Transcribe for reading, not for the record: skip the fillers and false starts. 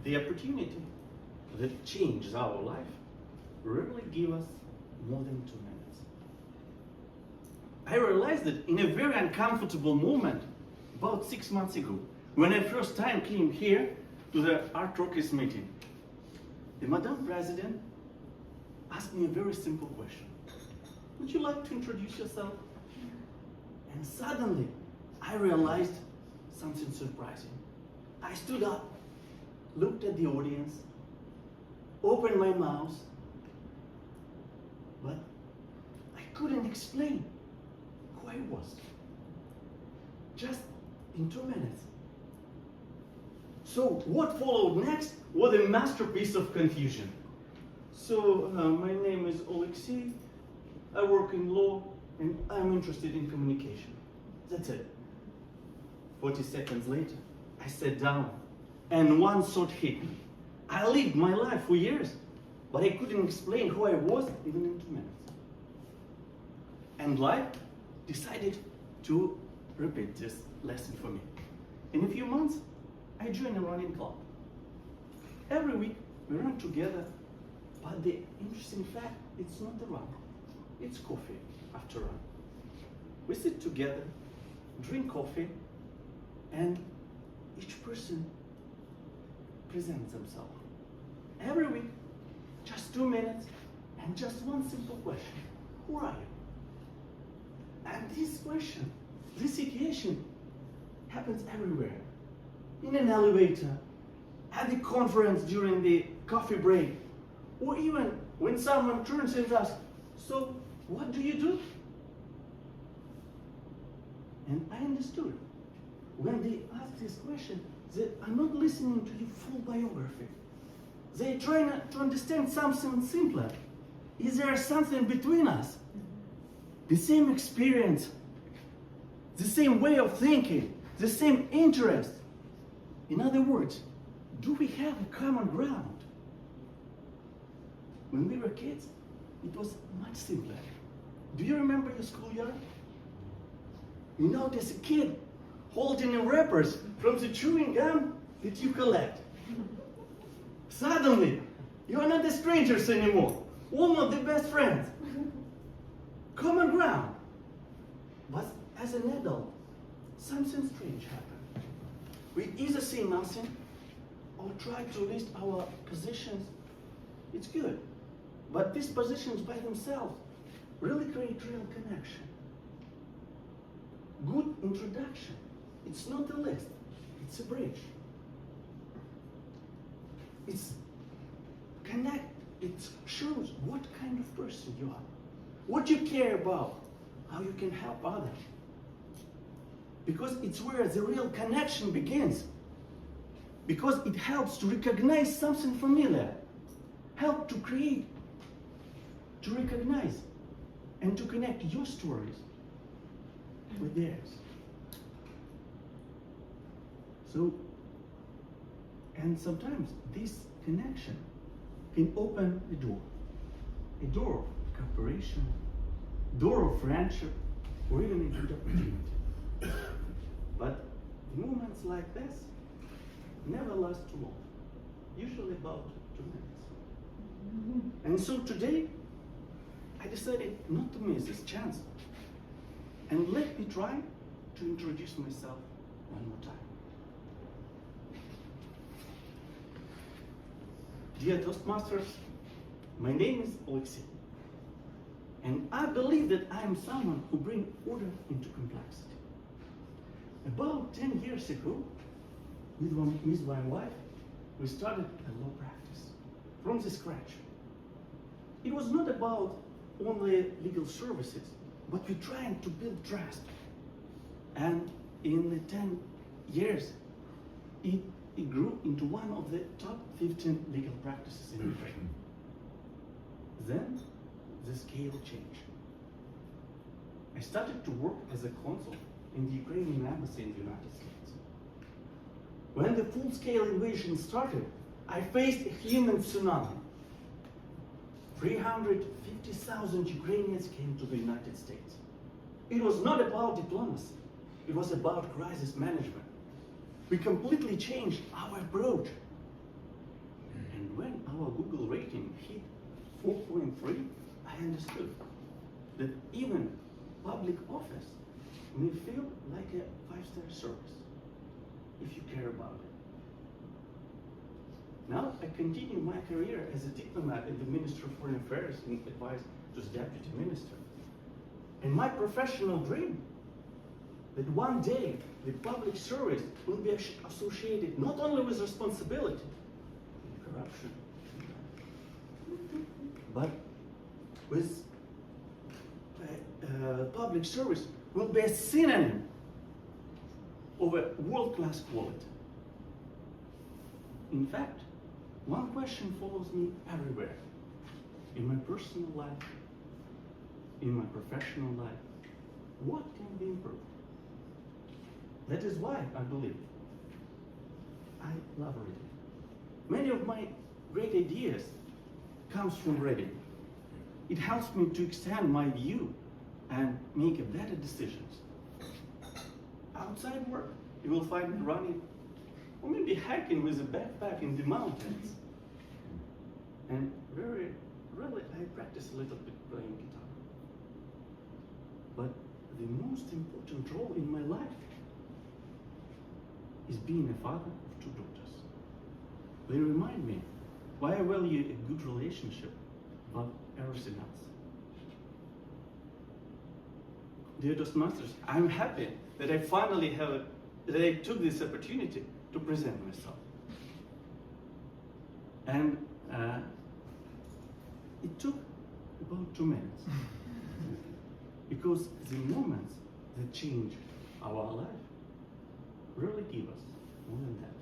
The opportunity that changes our life rarely give us more than 2 minutes. I realized that in a very uncomfortable moment about 6 months ago, when I first time came here to the Arttalkers meeting. The Madam President asked me a very simple question. Would you like to introduce yourself? And suddenly I realized something surprising. I stood up, looked at the audience, opened my mouth, but I couldn't explain who I was. Just in 2 minutes. So what followed next was a masterpiece of confusion. So my name is Oleksii, I work in law, and I'm interested in communication. That's it. 40 seconds later, I sat down, and one thought hit me. I lived my life for years, but I couldn't explain who I was even in 2 minutes. And life decided to repeat this lesson for me. In a few months, I joined a running club. Every week, we run together, but the interesting fact, it's not the run. It's coffee after run. We sit together, drink coffee, and each person presents themselves. Every week, just 2 minutes, and just one simple question. Who are you? And this question, this situation happens everywhere. In an elevator, at the conference during the coffee break, or even when someone turns and asks, so what do you do? And I understood. When they ask this question, they are not listening to your full biography. They're trying to understand something simpler. Is there something between us? The same experience, the same way of thinking, the same interest. In other words, do we have a common ground? When we were kids, it was much simpler. Do you remember your schoolyard? You notice a kid holding the wrappers from the chewing gum that you collect. Suddenly, you are not the strangers anymore, almost the best friends. Common ground. But as an adult, something strange happened. We either say nothing or try to list our positions. It's good. But these positions by themselves really create real connection. Good introduction. It's not a list, it's a bridge. It's connect, it shows what kind of person you are, what you care about, how you can help others. Because it's where the real connection begins. Because it helps to recognize something familiar, help to create, to recognize, and to connect your stories with theirs. So, and sometimes this connection can open a door of cooperation, door of friendship, or even a good opportunity. But moments like this never last too long, usually about 2 minutes. And so today, I decided not to miss this chance. And let me try to introduce myself one more time. Dear Toastmasters, my name is Oleksii. And I believe that I am someone who brings order into complexity. About 10 years ago, with my wife, we started a law practice from the scratch. It was not about only legal services, but we're trying to build trust. And in the 10 years, it grew into one of the top 15 legal practices in Ukraine. Then the scale changed. I started to work as a consul in the Ukrainian embassy in the United States. When the full-scale invasion started, I faced a human tsunami. 350,000 Ukrainians came to the United States. It was not about diplomacy, it was about crisis management. We completely changed our approach. our Google rating hit 4.3, I understood that even public office may feel like a 5-star service if you care about it. Now I continue my career as a diplomat in the Ministry of Foreign Affairs and advised to the Deputy Minister. And my professional dream that one day the public service will be associated not only with responsibility, corruption, but with public service will be a synonym of a world-class quality. In fact, one question follows me everywhere, in my personal life, in my professional life. What can be improved? That is why I believe I love reading. Many of my great ideas comes from reading. It helps me to extend my view and make better decisions. Outside work, you will find me running or maybe hiking with a backpack in the mountains. And very rarely I practice a little bit playing guitar. But the most important role in my life is being a father of 2 daughters. They remind me why I value a good relationship above everything else. Dear Toastmasters, I'm happy that I finally took this opportunity to present myself. And it took about 2 minutes. Because the moments that change our life really give us more than that.